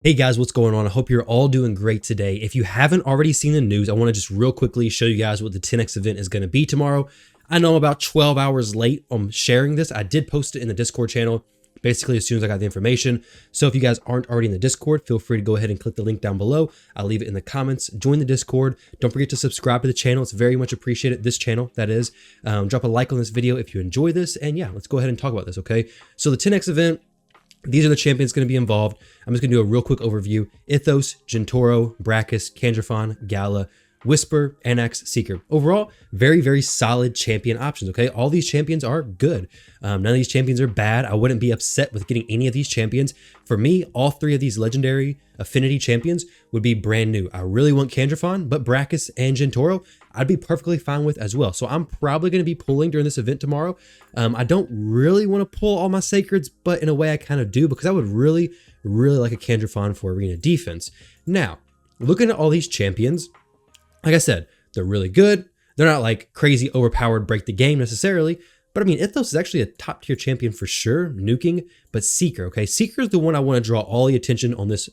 Hey guys, what's going on? I hope you're all doing great today. If you haven't already seen the news, I want to just real quickly show you guys what the 10x event is going to be tomorrow. I know I'm about 12 hours late on sharing this. I did post it in the Discord channel basically as soon as I got the information. So if you guys aren't already in the Discord, feel free to go ahead and click the link down below. I'll leave it in the comments. Join the Discord. Don't forget to subscribe to the channel. It's very much appreciated. This channel, that is. Drop a like on this video if you enjoy this. And yeah, let's go ahead and talk about this, okay? So the 10x event, these are the champions going to be involved. I'm just going to do a real quick overview. Ithos, Gentoro, Brachus, Kandrafon, Gala, Whisper, Anax, Seeker. Overall, very, very solid champion options, okay? All these champions are good. None of these champions are bad. I wouldn't be upset with getting any of these champions. For me, all three of these legendary affinity champions would be brand new. I really want Kandrafon, but Brachus and Gentoro, I'd be perfectly fine with as well. So I'm probably going to be pulling during this event tomorrow. I don't really want to pull all my sacreds, but in a way I kind of do because I would really, really like a Kandrafon for arena defense. Now, looking at all these champions, like I said, they're really good. They're not like crazy overpowered break the game necessarily, but I mean, Ithos is actually a top tier champion for sure, nuking, but Seeker, okay? Seeker is the one I want to draw all the attention on this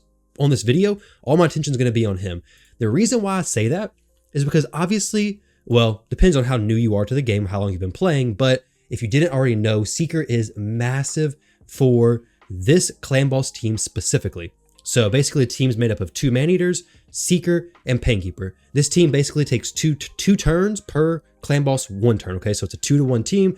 video. All my attention is going to be on him. The reason why I say that is because obviously, well, depends on how new you are to the game, how long you've been playing, but if you didn't already know, Seeker is massive for this clan boss team specifically. So basically the team's made up of 2 Maneaters, Seeker, and Painkeeper. This team basically takes two turns per clan boss, 1 turn, okay? So it's a 2-to-1 team,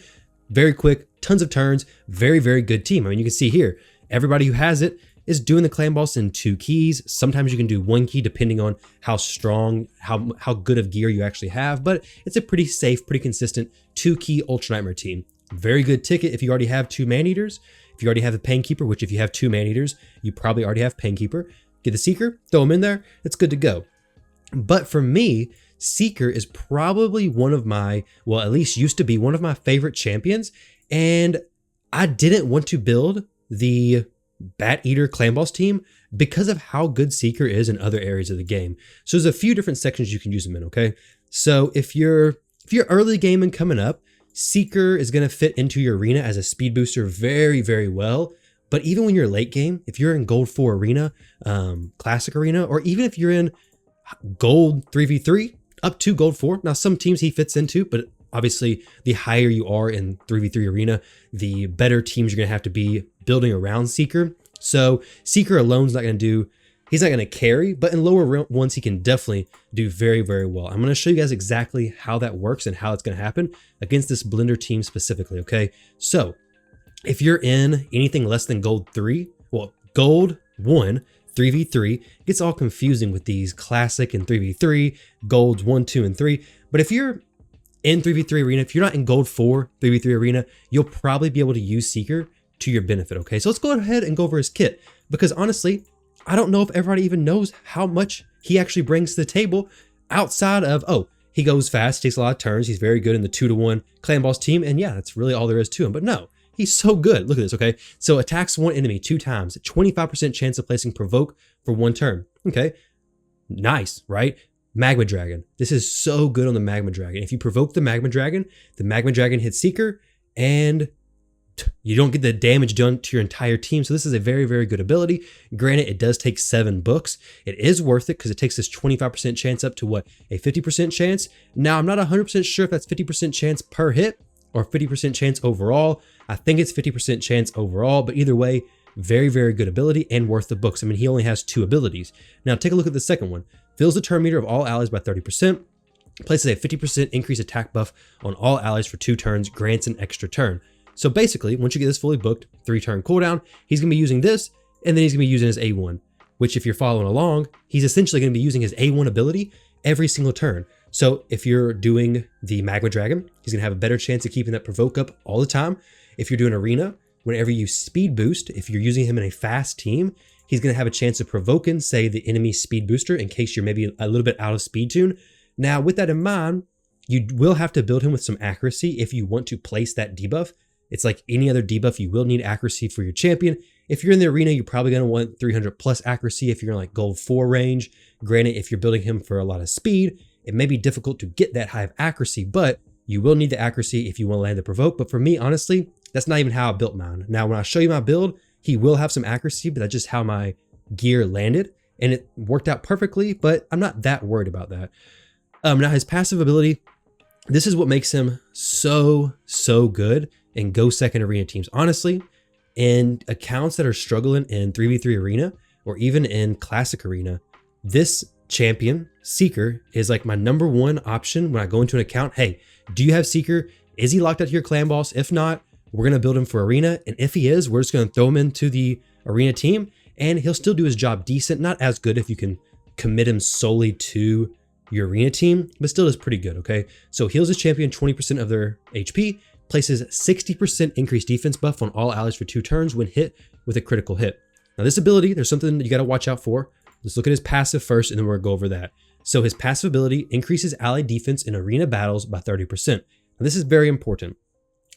very quick, tons of turns, very, very good team. I mean, you can see here, everybody who has it is doing the clan boss in 2 keys. Sometimes you can do 1 key depending on how strong, how good of gear you actually have, but it's a pretty safe, pretty consistent 2-key Ultra Nightmare team. Very good ticket if you already have 2 Maneaters. If you already have the Painkeeper, which if you have 2 Maneaters, you probably already have Painkeeper. Get the Seeker, throw him in there, it's good to go. But for me, Seeker is probably one of my, well, at least used to be one of my favorite champions. And I didn't want to build the Bat Eater Clan Boss team because of how good Seeker is in other areas of the game. So there's a few different sections you can use him in, okay? So if you're early game and coming up, Seeker is going to fit into your arena as a speed booster very, very well. But even when you're late game, if you're in Gold 4 Arena, Classic Arena, or even if you're in Gold 3v3 up to Gold 4, now some teams he fits into, but obviously the higher you are in 3v3 Arena, the better teams you're going to have to be building around Seeker. So Seeker alone is not going to do, he's not going to carry, but in lower ones, he can definitely do very, very well. I'm going to show you guys exactly how that works and how it's going to happen against this Blender team specifically, okay? So if you're in anything less than Gold 3, well, Gold 1, 3v3, it gets all confusing with these Classic and 3v3, Golds 1, 2, and 3. But if you're in 3v3 Arena, if you're not in Gold 4, 3v3 Arena, you'll probably be able to use Seeker to your benefit, okay? So let's go ahead and go over his kit, because honestly, I don't know if everybody even knows how much he actually brings to the table outside of, oh, he goes fast, takes a lot of turns, he's very good in the 2-to-1 clan boss team, and yeah, that's really all there is to him. But no, he's so good. Look at this, okay? So attacks 1 enemy 2 times, 25% chance of placing provoke for 1 turn. Okay, nice, right? Magma Dragon. This is so good on the Magma Dragon. If you provoke the Magma Dragon hits Seeker, and you don't get the damage done to your entire team. So this is a very, very good ability. Granted, it does take 7 books. It is worth it because it takes this 25% chance up to what? A 50% chance. Now, I'm not 100% sure if that's 50% chance per hit or 50% chance overall. I think it's 50% chance overall, but either way, very, very good ability and worth the books. I mean, he only has 2 abilities. Now, take a look at the second one. Fills the turn meter of all allies by 30%. Places a 50% increased attack buff on all allies for 2 turns. Grants an extra turn. So basically, once you get this fully booked, 3-turn cooldown, he's going to be using this, and then he's going to be using his A1, which if you're following along, he's essentially going to be using his A1 ability every single turn. So if you're doing the Magma Dragon, he's going to have a better chance of keeping that provoke up all the time. If you're doing Arena, whenever you speed boost, if you're using him in a fast team, he's going to have a chance of provoking, say, the enemy speed booster in case you're maybe a little bit out of speed tune. Now, with that in mind, you will have to build him with some accuracy if you want to place that debuff. It's like any other debuff, you will need accuracy for your champion. If you're in the arena, you're probably going to want 300 plus accuracy if you're in like Gold 4 range. Granted, if you're building him for a lot of speed, it may be difficult to get that high of accuracy, but you will need the accuracy if you want to land the provoke. But for me, honestly, that's not even how I built mine. Now, when I show you my build, he will have some accuracy, but that's just how my gear landed, and it worked out perfectly, but I'm not that worried about that. Now his passive ability, this is what makes him so good in Go Second Arena teams. Honestly, in accounts that are struggling in 3v3 Arena or even in Classic Arena, this champion, Seeker, is like my #1 option when I go into an account. Hey, do you have Seeker? Is he locked out to your clan boss? If not, we're going to build him for Arena. And if he is, we're just going to throw him into the Arena team and he'll still do his job decent. Not as good if you can commit him solely to your Arena team, but still is pretty good, okay? So heals his champion 20% of their HP, places 60% increased defense buff on all allies for 2 turns when hit with a critical hit. Now this ability, there's something that you got to watch out for. Let's look at his passive first and then we're going to go over that. So his passive ability increases ally defense in arena battles by 30%. Now this is very important.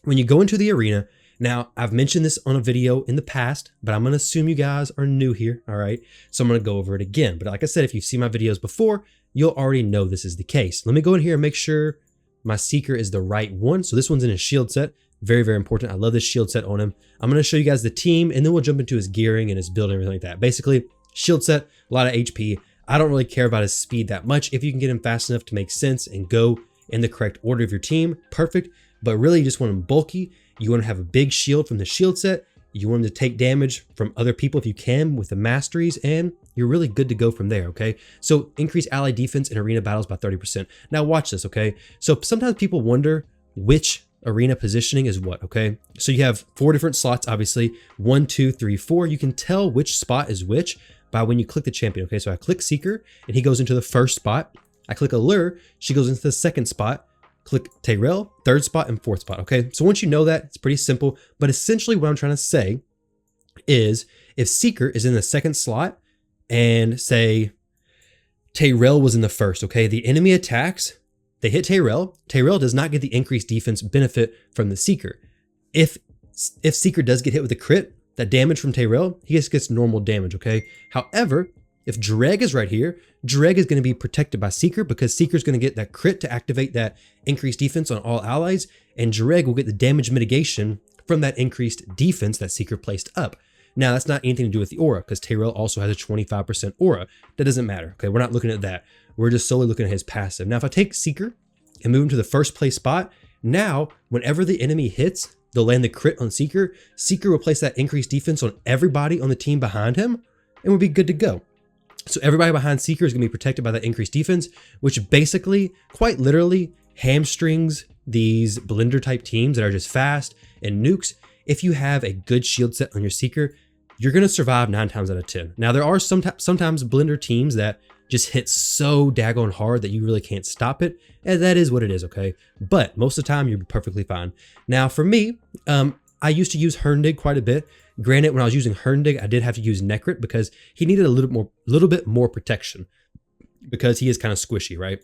When you go into the arena, now I've mentioned this on a video in the past, but I'm going to assume you guys are new here, all right? So I'm going to go over it again. But like I said, if you've seen my videos before, you'll already know this is the case. Let me go in here and make sure my Seeker is the right one. So this one's in his shield set. Very, very important. I love this shield set on him. I'm going to show you guys the team and then we'll jump into his gearing and his build and everything like that. Basically, shield set, a lot of HP. I don't really care about his speed that much. If you can get him fast enough to make sense and go in the correct order of your team, perfect. But really you just want him bulky. You want to have a big shield from the shield set. You want him to take damage from other people if you can with the masteries, and you're really good to go from there, okay? So increase ally defense in arena battles by 30%. Now watch this, okay? So sometimes people wonder which arena positioning is what, okay? So you have 4 different slots, obviously. 1, 2, 3, 4. You can tell which spot is which by when you click the champion, okay? So I click Seeker, and he goes into the first spot. I click Allure, she goes into the second spot. Click Tyrauku, third spot and 4th spot, okay? So once you know that, it's pretty simple. But essentially what I'm trying to say is if Seeker is in the second slot and say Tyrauku was in the first, okay? The enemy attacks, they hit Tyrauku. Tyrauku does not get the increased defense benefit from the Seeker. If Seeker does get hit with a crit, that damage from Tyrauku, he just gets normal damage, okay? However, if Dreg is right here, Dreg is going to be protected by Seeker because Seeker is going to get that crit to activate that increased defense on all allies, and Dreg will get the damage mitigation from that increased defense that Seeker placed up. Now, that's not anything to do with the aura because Tyrauku also has a 25% aura. That doesn't matter, okay? We're not looking at that. We're just solely looking at his passive. Now, if I take Seeker and move him to the first place spot, now, whenever the enemy hits, they'll land the crit on Seeker. Seeker will place that increased defense on everybody on the team behind him, and we'll be good to go. So everybody behind Seeker is going to be protected by that increased defense, which basically, quite literally, hamstrings these blender type teams that are just fast and nukes. If you have a good shield set on your Seeker, you're going to survive 9 times out of 10. Now, there are sometimes blender teams that just hit so daggone hard that you really can't stop it, and that is what it is, okay? But most of the time, you'll be perfectly fine. Now, for me, I used to use Herndig quite a bit. Granted, when I was using Herndig, I did have to use Necrit because he needed a little bit more protection because he is kind of squishy, right?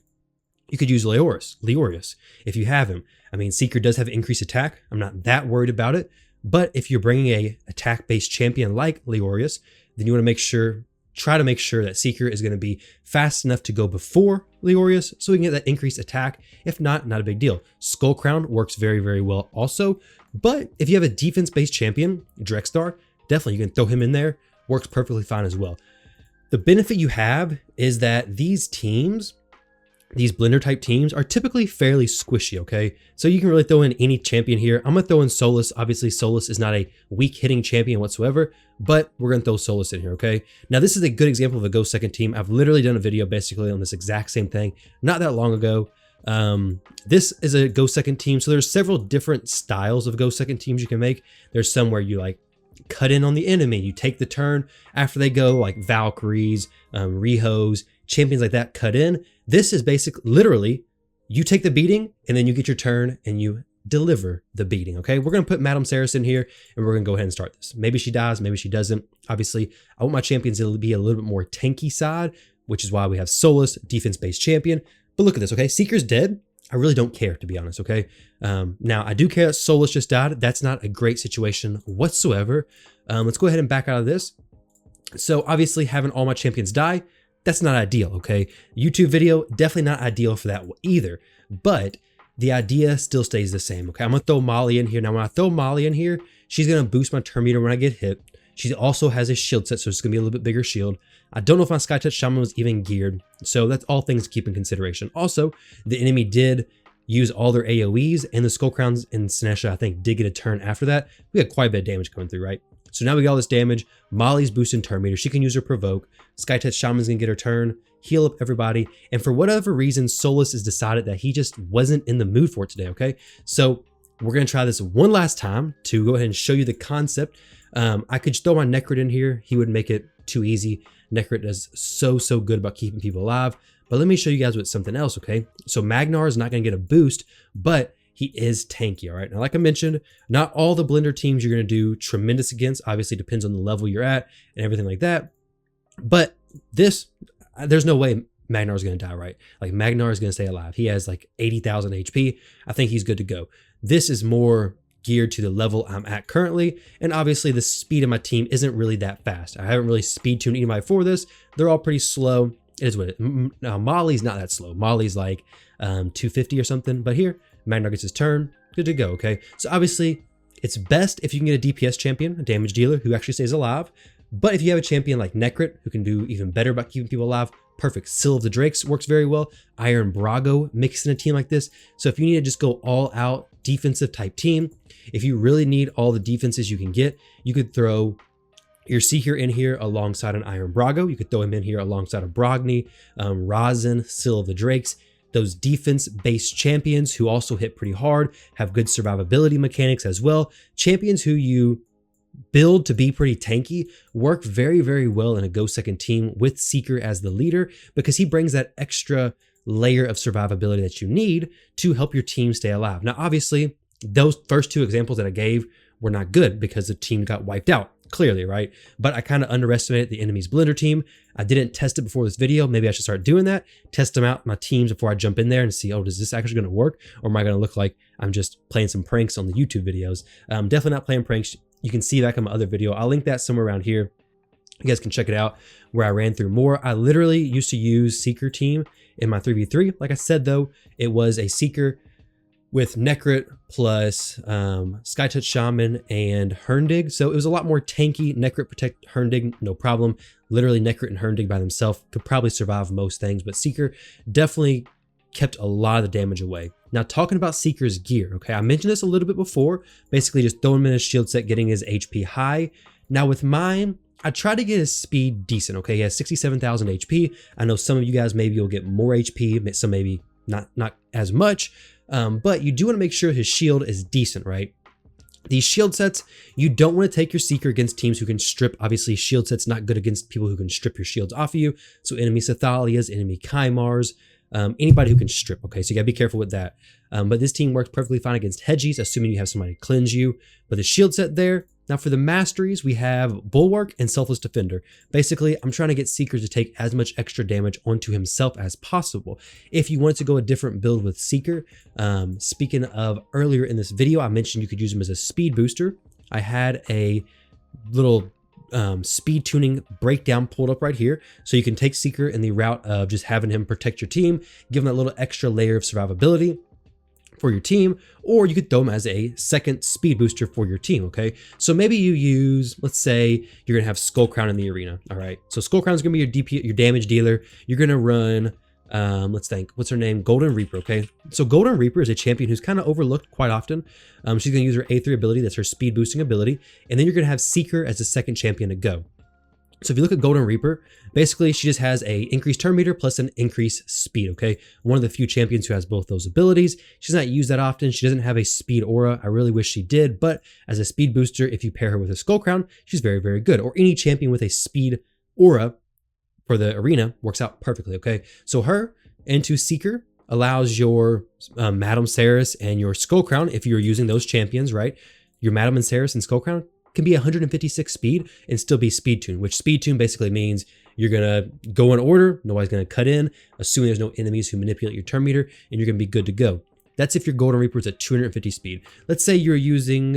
You could use Leorius if you have him. I mean, Seeker does have increased attack. I'm not that worried about it. But if you're bringing a attack-based champion like Leorius, then you want to try to make sure that Seeker is going to be fast enough to go before Leorius so we can get that increased attack. If not, not a big deal. Skull Crown works very, very well also. But if you have a defense-based champion, Drexstar, definitely you can throw him in there. Works perfectly fine as well. The benefit you have is that these teams, these blender type teams, are typically fairly squishy, okay? So you can really throw in any champion here. I'm going to throw in Solus. Obviously, Solus is not a weak hitting champion whatsoever, but we're going to throw Solus in here, okay? Now, this is a good example of a Go Second team. I've literally done a video basically on this exact same thing not that long ago. This is a Go Second team. So there's several different styles of Go Second teams you can make. There's some where you like cut in on the enemy. You take the turn after they go, like Valkyries, Rihos, champions like that cut in. This is literally, you take the beating and then you get your turn and you deliver the beating, okay? We're going to put Madame Saris in here and we're going to go ahead and start this. Maybe she dies, maybe she doesn't. Obviously, I want my champions to be a little bit more tanky side, which is why we have Solus, defense-based champion. But look at this, okay? Seeker's dead. I really don't care, to be honest, okay? Now, I do care that Solus just died. That's not a great situation whatsoever. Let's go ahead and back out of this. So, obviously, having all my champions die, that's not ideal, okay? YouTube video, definitely not ideal for that either. But the idea still stays the same, okay? I'm going to throw Molly in here. Now, when I throw Molly in here, she's going to boost my turn meter when I get hit. She also has a shield set, so it's going to be a little bit bigger shield. I don't know if my Sky Touch Shaman was even geared, so that's all things to keep in consideration. Also, the enemy did use all their AoEs, and the Skull Crowns and Sinesha, I think, did get a turn after that. We had quite a bit of damage coming through, right? So now we got all this damage. Molly's boosting turn meter. She can use her Provoke. Sky Touch Shaman's going to get her turn, heal up everybody. And for whatever reason, Solus has decided that he just wasn't in the mood for it today, okay? So we're going to try this one last time to go ahead and show you the concept. I could throw my Necrit in here. He would make it too easy. Necrit is so good about keeping people alive. But let me show you guys with something else, okay? So Magnar is not going to get a boost, but he is tanky, all right? Now, like I mentioned, not all the Blender teams you're going to do tremendous against. Obviously, depends on the level you're at and everything like that. But this, there's no way Magnar is going to die, right? Like, Magnar is going to stay alive. He has like 80,000 HP. I think he's good to go. This is more geared to the level I'm at currently, and obviously the speed of my team isn't really that fast. I haven't really speed tuned anybody for this. They're all pretty slow. It is what it is. Now, Molly's not that slow. Molly's like 250 or something, but here, Magnar gets his turn. Good to go, okay? So obviously, it's best if you can get a DPS champion, a damage dealer, who actually stays alive. But if you have a champion like Necrit, who can do even better about keeping people alive, perfect. Seal of the Drakes works very well. Iron Brago mixed in a team like this. So if you need to just go all out defensive type team, if you really need all the defenses you can get, you could throw your Seeker in here alongside an Iron Brago. You could throw him in here alongside a Brogni, Rosin, Seal of the Drakes. Those defense-based champions who also hit pretty hard, have good survivability mechanics as well. Champions who you build to be pretty tanky work very well in a Go Second team with Seeker as the leader, because he brings that extra layer of survivability that you need to help your team stay alive. Now, obviously, those first two examples that I gave were not good because the team got wiped out, clearly, right? But I kind of underestimated the enemy's Blender team. I didn't test it before this video. Maybe I should start doing that. Test them out, my teams, before I jump in there and see, oh, is this actually going to work? Or am I going to look like I'm just playing some pranks on the YouTube videos? Definitely not playing pranks. You can see that in my other video. I'll link that somewhere around here. You guys can check it out where I ran through more. I literally used to use Seeker team in my 3v3. Like I said, though, it was a Seeker with Necrit plus Sky Touch Shaman and Herndig. So it was a lot more tanky. Necrit protect Herndig, no problem. Literally Necrit and Herndig by themselves could probably survive most things, but Seeker definitely kept a lot of the damage away. Now, talking about Seeker's gear, okay, I mentioned this a little bit before, basically just throwing him in his shield set, getting his HP high. Now with mine, I try to get his speed decent, okay? He has 67,000 HP. I know some of you guys maybe will get more HP, some maybe not as much, but you do want to make sure his shield is decent, right? These shield sets, you don't want to take your Seeker against teams who can strip. Obviously, shield set's not good against people who can strip your shields off of you. So enemy Cephalias, enemy Kymars, anybody who can strip, okay? So you gotta be careful with that. But this team works perfectly fine against Hedgies, assuming you have somebody cleanse you. But the shield set there. Now for the masteries, we have Bulwark and Selfless Defender. Basically, I'm trying to get Seeker to take as much extra damage onto himself as possible. If you wanted to go a different build with Seeker, speaking of earlier in this video, I mentioned you could use him as a speed booster. I had a little speed tuning breakdown pulled up right here. So you can take Seeker in the route of just having him protect your team, give him that little extra layer of survivability for your team, or you could throw him as a second speed booster for your team, okay? So maybe you use, let's say you're gonna have Skull Crown in the arena, all right? So Skull Crown is gonna be your damage dealer. You're gonna run, let's think, what's her name? Golden Reaper, okay? So Golden Reaper is a champion who's kind of overlooked quite often. She's gonna use her A3 ability, that's her speed boosting ability, and then you're gonna have Seeker as the second champion to go. So if you look at Golden Reaper, basically she just has a increased turn meter plus an increased speed, okay? One of the few champions who has both those abilities. She's not used that often. She doesn't have a speed aura. I really wish she did, but as a speed booster, if you pair her with a Skull Crown, she's very good. Or any champion with a speed aura for the arena works out perfectly, okay? So her into Seeker allows your Madam Ceres and your Skull Crown, if you're using those champions, right? Your Madam and Ceres and Skull Crown can be 156 speed and still be speed tuned, which speed tune basically means you're gonna go in order, nobody's gonna cut in, assuming there's no enemies who manipulate your turn meter, and you're gonna be good to go. That's if your Golden Reaper is at 250 speed. Let's say you're using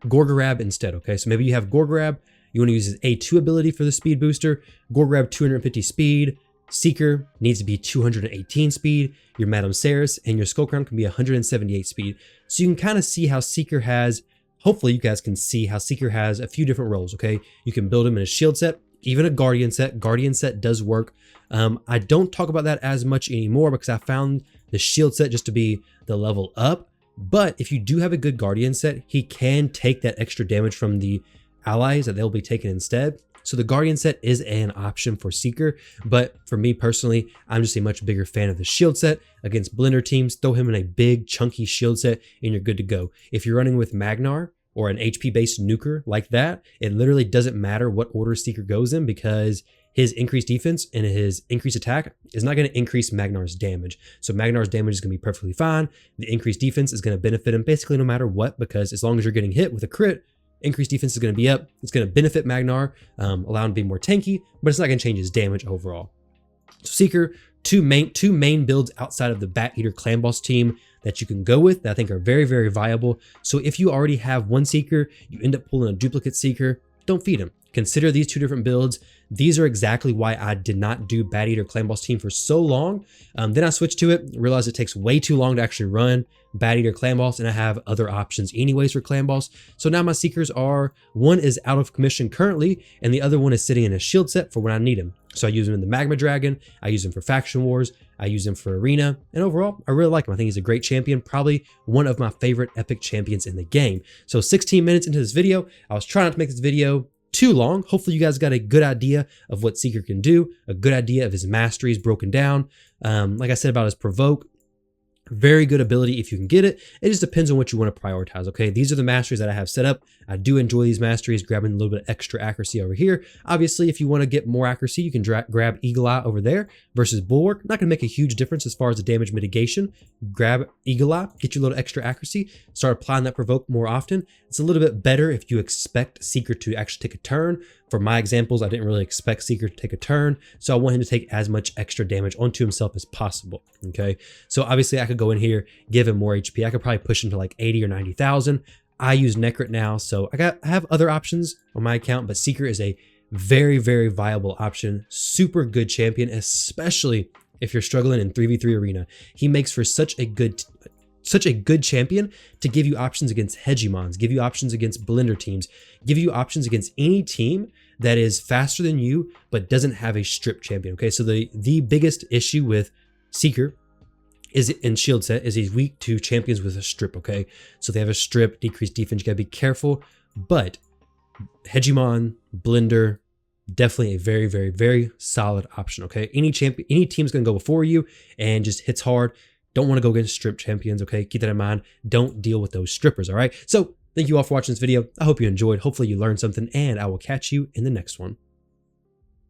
Gorgorab instead, okay? So maybe you have Gorgorab, you wanna use his A2 ability for the speed booster, Gorgorab 250 speed, Seeker needs to be 218 speed, your Madam Ceres and your Skull Crown can be 178 speed. So you can kind of see how Seeker has hopefully you guys can see how Seeker has a few different roles, okay? You can build him in a shield set, even a guardian set. Guardian set does work. I don't talk about that as much anymore because I found the shield set just to be the level up. But if you do have a good guardian set, he can take that extra damage from the allies that they'll be taking instead. So the guardian set is an option for Seeker, but for me personally, I'm just a much bigger fan of the shield set. Against blender teams, throw him in a big chunky shield set and you're good to go. If you're running with Magnar or an HP based nuker like that, it literally doesn't matter what order Seeker goes in because his increased defense and his increased attack is not going to increase Magnar's damage. So Magnar's damage is going to be perfectly fine. The increased defense is going to benefit him basically no matter what, because as long as you're getting hit with a crit, increased defense is going to be up. It's going to benefit Magnar, allow him to be more tanky, but it's not going to change his damage overall. So Seeker, two main builds outside of the Bat Eater Clan Boss team that you can go with that I think are very, very viable. So if you already have one Seeker, you end up pulling a duplicate Seeker, don't feed him. Consider these two different builds. These are exactly why I did not do Bat Eater Clan Boss team for so long. Then I switched to it, realized it takes way too long to actually run Bat Eater Clan Boss, and I have other options anyways for Clan Boss. So now my Seekers are, one is out of commission currently, and the other one is sitting in a shield set for when I need him. So I use him in the Magma Dragon, I use him for Faction Wars, I use him for Arena, and overall, I really like him. I think he's a great champion, probably one of my favorite epic champions in the game. So 16 minutes into this video, I was trying not to make this video too long. Hopefully you guys got a good idea of what Seeker can do, a good idea of his masteries broken down. Like I said about his provoke, very good ability if you can get it. It just depends on what you want to prioritize, okay? These are the masteries that I have set up. I do enjoy these masteries, grabbing a little bit of extra accuracy over here. Obviously, if you want to get more accuracy, you can grab Eagle Eye over there versus Bulwark. Not going to make a huge difference as far as the damage mitigation. Grab Eagle Eye, get you a little extra accuracy, start applying that provoke more often. It's a little bit better if you expect Seeker to actually take a turn. For my examples, I didn't really expect Seeker to take a turn, so I want him to take as much extra damage onto himself as possible, okay? So obviously I could go in here, give him more HP. I could probably push him to like 80 or 90,000. I use Necrit now, so I have other options on my account, but Seeker is a very, very viable option. Super good champion, especially if you're struggling in 3v3 arena. He makes for such a good champion to give you options against hegemons, give you options against blender teams, give you options against any team that is faster than you but doesn't have a strip champion. Okay, so the biggest issue with Seeker is in shield set is he's weak to champions with a strip. Okay, so they have a strip, decreased defense, you gotta be careful. But hegemon, blender, definitely a very, very, very solid option. Okay, any team's gonna go before you and just hits hard. Don't want to go against strip champions, okay? Keep that in mind. Don't deal with those strippers, all right? So thank you all for watching this video. I hope you enjoyed. Hopefully you learned something, and I will catch you in the next one.